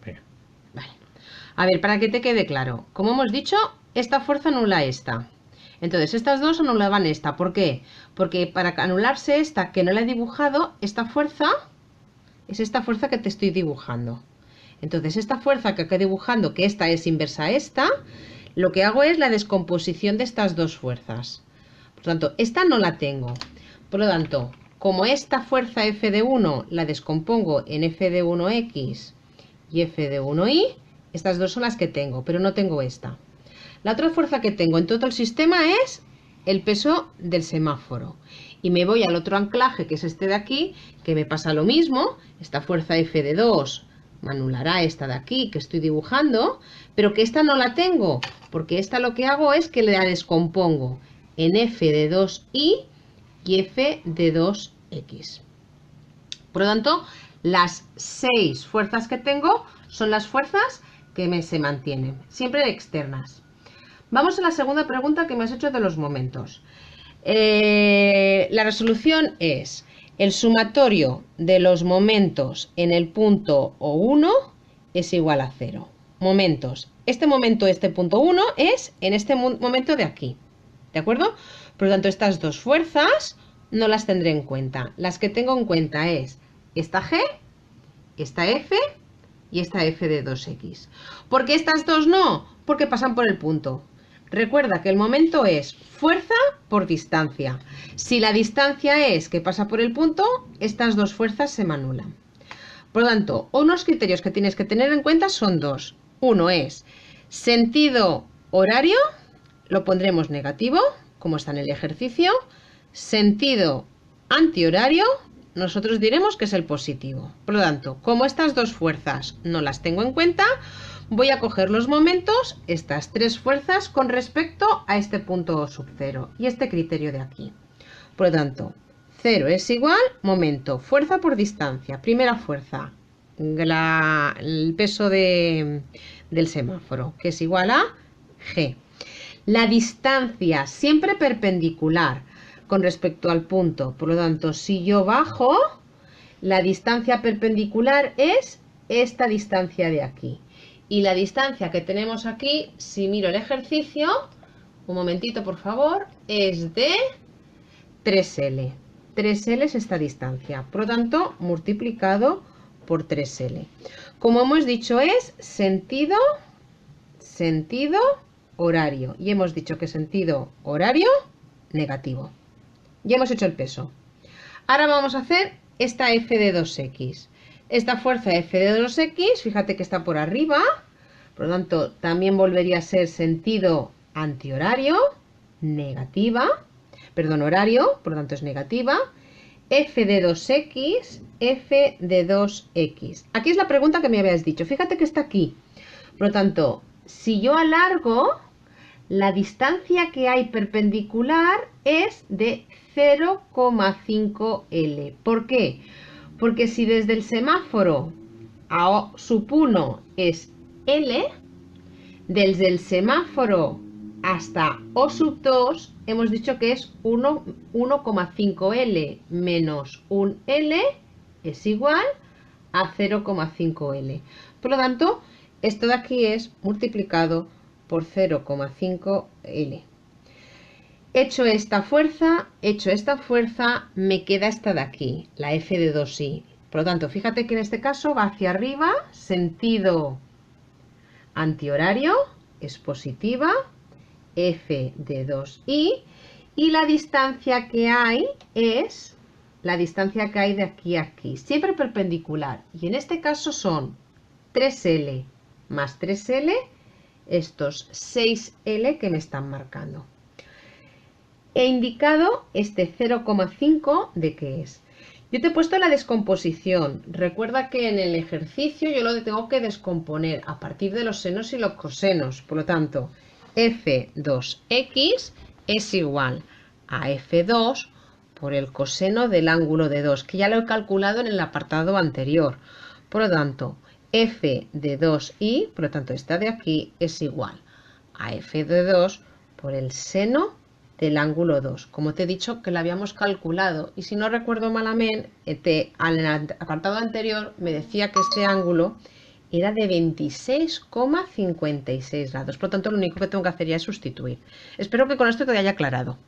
Venga. Vale. A ver, para que te quede claro. Como hemos dicho, esta fuerza anula esta. Entonces, estas dos anulaban esta. ¿Por qué? Porque para anularse esta que no la he dibujado, esta fuerza es esta fuerza que te estoy dibujando. Entonces, esta fuerza que estoy dibujando, que esta es inversa a esta, lo que hago es la descomposición de estas dos fuerzas. Por lo tanto, esta no la tengo. Por lo tanto, como esta fuerza F de 1 la descompongo en F de 1x y F de 1y, estas dos son las que tengo, pero no tengo esta. La otra fuerza que tengo en todo el sistema es el peso del semáforo. Y me voy al otro anclaje, que es este de aquí, que me pasa lo mismo. Esta fuerza F de 2 me anulará esta de aquí, que estoy dibujando, pero que esta no la tengo, porque esta lo que hago es que la descompongo en F de 2y y F de 2x. Por lo tanto, las 6 fuerzas que tengo son las fuerzas que se mantienen, siempre externas. Vamos a la segunda pregunta que me has hecho de los momentos. La resolución es el sumatorio de los momentos en el punto O1 es igual a 0. Momentos. Este momento, este punto 1, es en este momento de aquí. ¿De acuerdo? Por lo tanto, estas dos fuerzas no las tendré en cuenta. Las que tengo en cuenta es esta G, esta F y esta F de 2x. ¿Por qué estas dos no? Porque pasan por el punto. Recuerda que el momento es fuerza por distancia. Si la distancia es que pasa por el punto, estas dos fuerzas se me anulan. Por lo tanto, unos criterios que tienes que tener en cuenta son dos. Uno es sentido horario, lo pondremos negativo, como está en el ejercicio. Sentido antihorario, nosotros diremos que es el positivo. Por lo tanto, como estas dos fuerzas no las tengo en cuenta, voy a coger los momentos, estas tres fuerzas, con respecto a este punto sub 0 y este criterio de aquí. Por lo tanto, 0 es igual, momento, fuerza por distancia. Primera fuerza, el peso del semáforo, que es igual a G. La distancia, siempre perpendicular con respecto al punto. Por lo tanto, si yo bajo, la distancia perpendicular es esta distancia de aquí. Y la distancia que tenemos aquí, si miro el ejercicio, un momentito por favor, es de 3L. 3L es esta distancia. Por lo tanto, multiplicado por 3L. Como hemos dicho, es sentido horario. Y hemos dicho que sentido horario negativo. Ya hemos hecho el peso. Ahora vamos a hacer esta F de 2x. Esta fuerza F de 2x, fíjate que está por arriba. Por lo tanto, también volvería a ser sentido antihorario, negativa. Perdón, horario, por lo tanto es negativa. F de 2x, F de 2x. Aquí es la pregunta que me habías dicho. Fíjate que está aquí. Por lo tanto, si yo alargo, la distancia que hay perpendicular es de 0,5 L. ¿Por qué? Porque si desde el semáforo a O sub 1 es L, desde el semáforo hasta O sub 2 hemos dicho que es 1,5 L menos 1 L es igual a 0,5 L. Por lo tanto, esto de aquí es multiplicado por 0,5 L. Hecho esta fuerza, me queda esta de aquí, la F de 2i. Por lo tanto, fíjate que en este caso va hacia arriba, sentido antihorario, es positiva, F de 2i, y la distancia que hay es la distancia que hay de aquí a aquí, siempre perpendicular. Y en este caso son 3L más 3L, estos 6L que me están marcando. He indicado este 0,5 de qué es. Yo te he puesto la descomposición. Recuerda que en el ejercicio yo lo tengo que descomponer a partir de los senos y los cosenos. Por lo tanto, F2x es igual a F2 por el coseno del ángulo de 2, que ya lo he calculado en el apartado anterior. Por lo tanto, F de 2i, por lo tanto esta de aquí, es igual a F de 2 por el seno del ángulo 2. Como te he dicho que lo habíamos calculado, y si no recuerdo malamente, en el apartado anterior me decía que este ángulo era de 26,56 grados. Por lo tanto, lo único que tengo que hacer ya es sustituir. Espero que con esto te haya aclarado.